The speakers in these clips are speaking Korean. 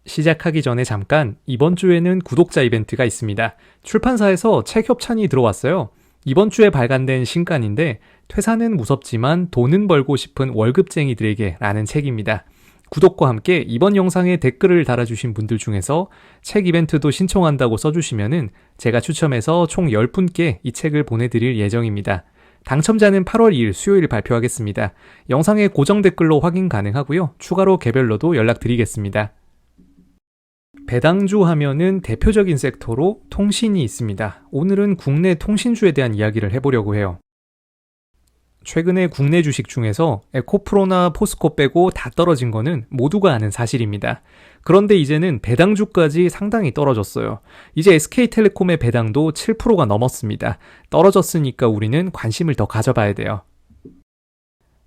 시작하기 전에 잠깐 이번 주에는 구독자 이벤트가 있습니다. 출판사에서 책 협찬이 들어왔어요. 이번 주에 발간된 신간인데 퇴사는 무섭지만 돈은 벌고 싶은 월급쟁이들에게 라는 책입니다. 구독과 함께 이번 영상에 댓글을 달아주신 분들 중에서 책 이벤트도 신청한다고 써주시면은 제가 추첨해서 총 10분께 이 책을 보내드릴 예정입니다. 당첨자는 8월 2일 수요일 발표하겠습니다. 영상의 고정 댓글로 확인 가능하고요. 추가로 개별로도 연락드리겠습니다. 배당주 하면은 대표적인 섹터로 통신이 있습니다. 오늘은 국내 통신주에 대한 이야기를 해보려고 해요. 최근에 국내 주식 중에서 에코프로나 포스코 빼고 다 떨어진 거는 모두가 아는 사실입니다. 그런데 이제는 배당주까지 상당히 떨어졌어요. 이제 SK텔레콤의 배당도 7%가 넘었습니다. 떨어졌으니까 우리는 관심을 더 가져봐야 돼요.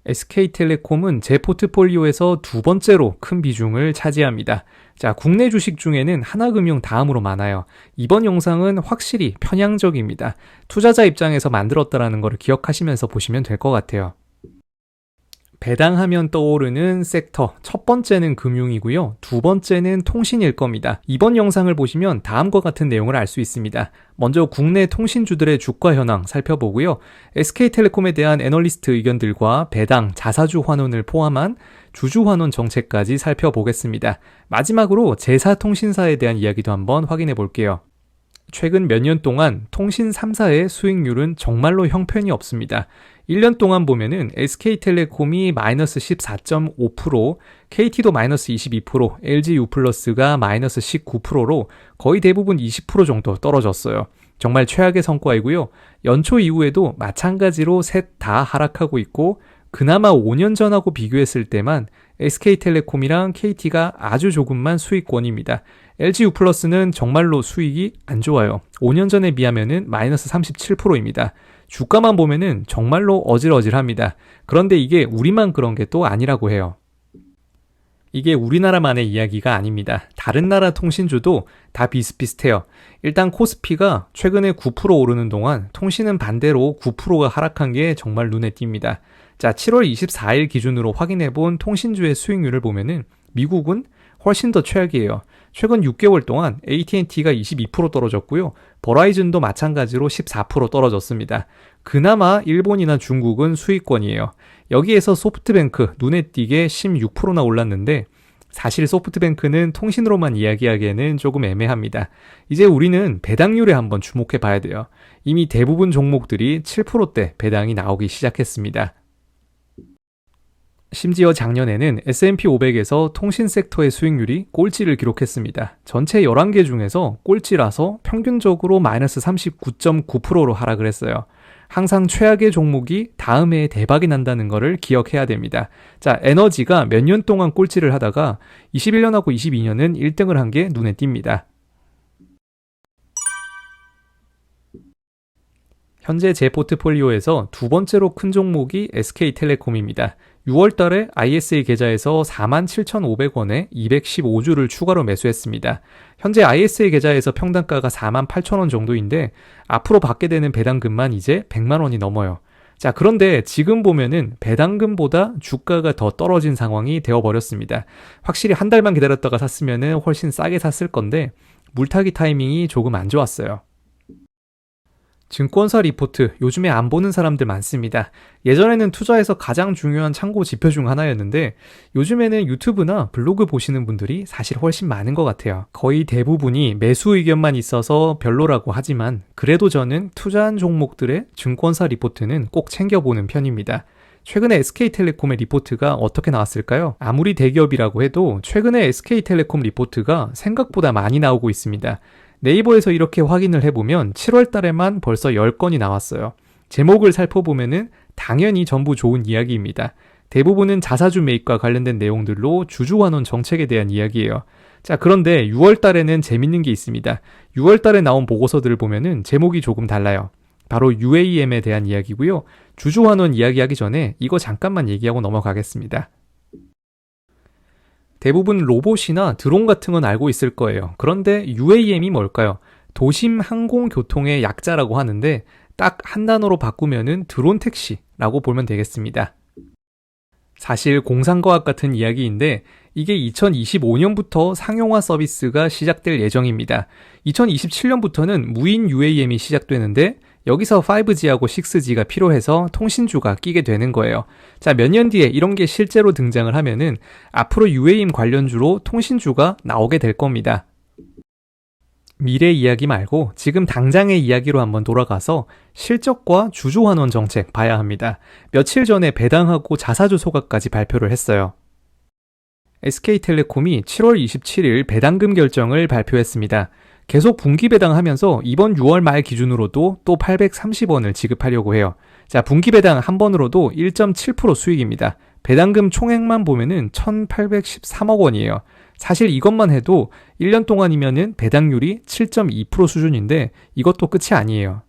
SK텔레콤은 제 포트폴리오에서 두 번째로 큰 비중을 차지합니다. 자, 국내 주식 중에는 하나금융 다음으로 많아요. 이번 영상은 확실히 편향적입니다. 투자자 입장에서 만들었다라는 걸 기억하시면서 보시면 될 것 같아요. 배당하면 떠오르는 섹터, 첫 번째는 금융이고요. 두 번째는 통신일 겁니다. 이번 영상을 보시면 다음과 같은 내용을 알 수 있습니다. 먼저 국내 통신주들의 주가 현황 살펴보고요. SK텔레콤에 대한 애널리스트 의견들과 배당, 자사주 환원을 포함한 주주 환원 정책까지 살펴보겠습니다. 마지막으로 제사통신사에 대한 이야기도 한번 확인해 볼게요. 최근 몇 년 동안 통신 3사의 수익률은 정말로 형편이 없습니다. 1년 동안 보면은 SK텔레콤이 마이너스 14.5%, KT도 마이너스 22%, LG유플러스가 마이너스 19%로 거의 대부분 20% 정도 떨어졌어요. 정말 최악의 성과이고요. 연초 이후에도 마찬가지로 셋 다 하락하고 있고 그나마 5년 전하고 비교했을 때만 SK텔레콤이랑 KT가 아주 조금만 수익권입니다. LG유플러스는 정말로 수익이 안 좋아요. 5년 전에 비하면은 마이너스 37%입니다. 주가만 보면은 정말로 어질어질합니다. 그런데 이게 우리만 그런 게 또 아니라고 해요. 이게 우리나라만의 이야기가 아닙니다. 다른 나라 통신주도 다 비슷비슷해요. 일단 코스피가 최근에 9% 오르는 동안 통신은 반대로 9%가 하락한 게 정말 눈에 띕니다. 자, 7월 24일 기준으로 확인해본 통신주의 수익률을 보면은 미국은 훨씬 더 최악이에요. 최근 6개월 동안 AT&T가 22% 떨어졌고요. 버라이즌도 마찬가지로 14% 떨어졌습니다. 그나마 일본이나 중국은 수익권이에요. 여기에서 소프트뱅크 눈에 띄게 16%나 올랐는데 사실 소프트뱅크는 통신으로만 이야기하기에는 조금 애매합니다. 이제 우리는 배당률에 한번 주목해 봐야 돼요. 이미 대부분 종목들이 7%대 배당이 나오기 시작했습니다. 심지어 작년에는 S&P 500에서 통신 섹터의 수익률이 꼴찌를 기록했습니다. 전체 11개 중에서 꼴찌라서 평균적으로 마이너스 39.9%로 하락을 했어요. 항상 최악의 종목이 다음 해에 대박이 난다는 것을 기억해야 됩니다. 자, 에너지가 몇 년 동안 꼴찌를 하다가 21년하고 22년은 1등을 한 게 눈에 띕니다. 현재 제 포트폴리오에서 두 번째로 큰 종목이 SK텔레콤입니다. 6월 달에 ISA 계좌에서 47,500원에 215주를 추가로 매수했습니다. 현재 ISA 계좌에서 평단가가 48,000원 정도인데 앞으로 받게 되는 배당금만 이제 100만 원이 넘어요. 자, 그런데 지금 보면은 배당금보다 주가가 더 떨어진 상황이 되어버렸습니다. 확실히 한 달만 기다렸다가 샀으면은 훨씬 싸게 샀을 건데 물타기 타이밍이 조금 안 좋았어요. 증권사 리포트 요즘에 안 보는 사람들 많습니다. 예전에는 투자에서 가장 중요한 참고 지표 중 하나였는데 요즘에는 유튜브나 블로그 보시는 분들이 사실 훨씬 많은 것 같아요. 거의 대부분이 매수 의견만 있어서 별로라고 하지만 그래도 저는 투자한 종목들의 증권사 리포트는 꼭 챙겨보는 편입니다. 최근에 SK텔레콤의 리포트가 어떻게 나왔을까요? 아무리 대기업이라고 해도 최근에 SK텔레콤 리포트가 생각보다 많이 나오고 있습니다. 네이버에서 이렇게 확인을 해보면 7월 달에만 벌써 10건이 나왔어요. 제목을 살펴보면은 당연히 전부 좋은 이야기입니다. 대부분은 자사주 매입과 관련된 내용들로 주주환원 정책에 대한 이야기예요. 자, 그런데 6월 달에는 재밌는 게 있습니다. 6월 달에 나온 보고서들을 보면은 제목이 조금 달라요. 바로 UAM에 대한 이야기고요. 주주환원 이야기하기 전에 이거 잠깐만 얘기하고 넘어가겠습니다. 대부분 로봇이나 드론 같은 건 알고 있을 거예요. 그런데 UAM이 뭘까요? 도심 항공교통의 약자라고 하는데 딱 한 단어로 바꾸면은 드론 택시라고 보면 되겠습니다. 사실 공상과학 같은 이야기인데 이게 2025년부터 상용화 서비스가 시작될 예정입니다. 2027년부터는 무인 UAM이 시작되는데 여기서 5G하고 6G가 필요해서 통신주가 끼게 되는 거예요. 자, 몇 년 뒤에 이런 게 실제로 등장을 하면은 앞으로 UAM 관련주로 통신주가 나오게 될 겁니다. 미래 이야기 말고 지금 당장의 이야기로 한번 돌아가서 실적과 주주환원 정책 봐야 합니다. 며칠 전에 배당하고 자사주 소각까지 발표를 했어요. SK텔레콤이 7월 27일 배당금 결정을 발표했습니다. 계속 분기 배당하면서 이번 6월 말 기준으로도 또 830원을 지급하려고 해요. 자, 분기 배당 한 번으로도 1.7% 수익입니다. 배당금 총액만 보면은 1,813억 원이에요. 사실 이것만 해도 1년 동안이면은 배당률이 7.2% 수준인데 이것도 끝이 아니에요.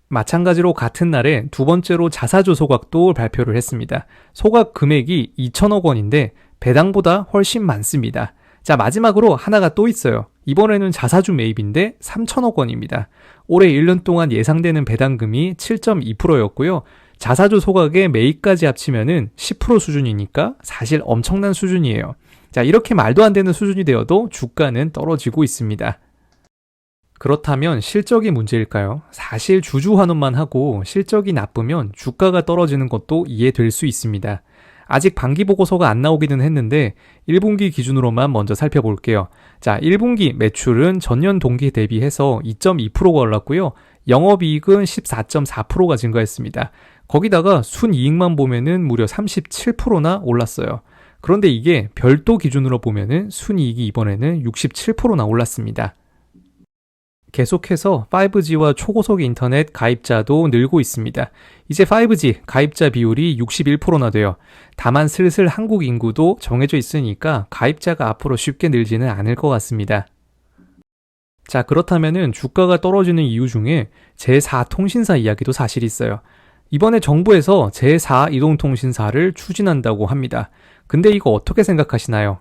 마찬가지로 같은 날에 두 번째로 자사주 소각도 발표를 했습니다. 소각 금액이 2천억 원인데 배당보다 훨씬 많습니다. 자, 마지막으로 하나가 또 있어요. 이번에는 자사주 매입인데 3천억 원입니다. 올해 1년 동안 예상되는 배당금이 7.2%였고요. 자사주 소각에 매입까지 합치면은 10% 수준이니까 사실 엄청난 수준이에요. 자, 이렇게 말도 안 되는 수준이 되어도 주가는 떨어지고 있습니다. 그렇다면 실적이 문제일까요? 사실 주주 환원만 하고 실적이 나쁘면 주가가 떨어지는 것도 이해될 수 있습니다. 아직 반기 보고서가 안 나오기는 했는데 1분기 기준으로만 먼저 살펴볼게요. 자, 1분기 매출은 전년 동기 대비해서 2.2%가 올랐고요. 영업이익은 14.4%가 증가했습니다. 거기다가 순이익만 보면은 무려 37%나 올랐어요. 그런데 이게 별도 기준으로 보면은 순이익이 이번에는 67%나 올랐습니다. 계속해서 5G와 초고속 인터넷 가입자도 늘고 있습니다. 이제 5G 가입자 비율이 61%나 돼요. 다만 슬슬 한국 인구도 정해져 있으니까 가입자가 앞으로 쉽게 늘지는 않을 것 같습니다. 자, 그렇다면은 주가가 떨어지는 이유 중에 제4 통신사 이야기도 사실 있어요. 이번에 정부에서 제4 이동통신사를 추진한다고 합니다. 근데 이거 어떻게 생각하시나요?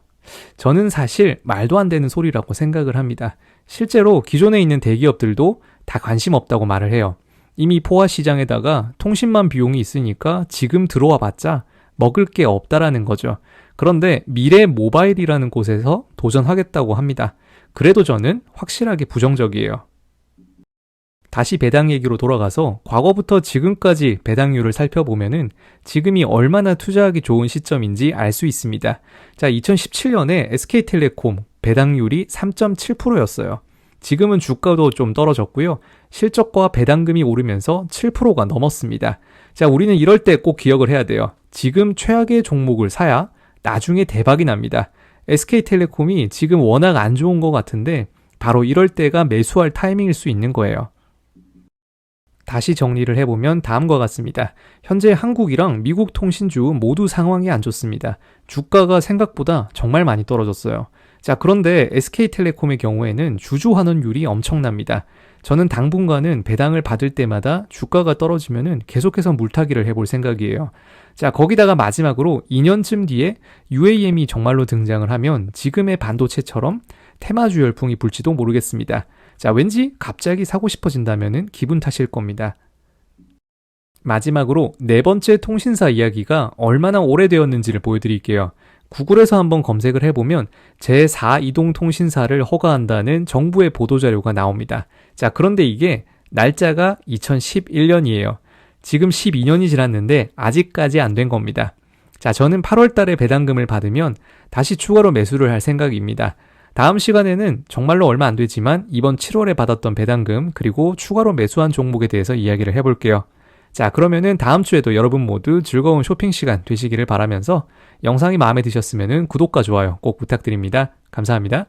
저는 사실 말도 안 되는 소리라고 생각을 합니다. 실제로 기존에 있는 대기업들도 다 관심 없다고 말을 해요. 이미 포화 시장에다가 통신망 비용이 있으니까 지금 들어와 봤자 먹을 게 없다라는 거죠. 그런데 미래 모바일이라는 곳에서 도전하겠다고 합니다. 그래도 저는 확실하게 부정적이에요. 다시 배당 얘기로 돌아가서 과거부터 지금까지 배당률을 살펴보면은 지금이 얼마나 투자하기 좋은 시점인지 알 수 있습니다. 자, 2017년에 SK텔레콤 배당률이 3.7%였어요. 지금은 주가도 좀 떨어졌고요. 실적과 배당금이 오르면서 7%가 넘었습니다. 자, 우리는 이럴 때 꼭 기억을 해야 돼요. 지금 최악의 종목을 사야 나중에 대박이 납니다. SK텔레콤이 지금 워낙 안 좋은 것 같은데 바로 이럴 때가 매수할 타이밍일 수 있는 거예요. 다시 정리를 해보면 다음과 같습니다. 현재 한국이랑 미국 통신주 모두 상황이 안 좋습니다. 주가가 생각보다 정말 많이 떨어졌어요. 자, 그런데 SK텔레콤의 경우에는 주주 환원율이 엄청납니다. 저는 당분간은 배당을 받을 때마다 주가가 떨어지면은 계속해서 물타기를 해볼 생각이에요. 자, 거기다가 마지막으로 2년쯤 뒤에 UAM이 정말로 등장을 하면 지금의 반도체처럼 테마주 열풍이 불지도 모르겠습니다. 자, 왠지 갑자기 사고 싶어진다면은 기분 탓일 겁니다. 마지막으로 네 번째 통신사 이야기가 얼마나 오래되었는지를 보여드릴게요. 구글에서 한번 검색을 해보면 제4 이동통신사를 허가한다는 정부의 보도자료가 나옵니다. 자, 그런데 이게 날짜가 2011년이에요. 지금 12년이 지났는데 아직까지 안 된 겁니다. 자, 저는 8월 달에 배당금을 받으면 다시 추가로 매수를 할 생각입니다. 다음 시간에는 정말로 얼마 안 되지만 이번 7월에 받았던 배당금 그리고 추가로 매수한 종목에 대해서 이야기를 해볼게요. 자, 그러면은 다음 주에도 여러분 모두 즐거운 쇼핑 시간 되시기를 바라면서 영상이 마음에 드셨으면 구독과 좋아요 꼭 부탁드립니다. 감사합니다.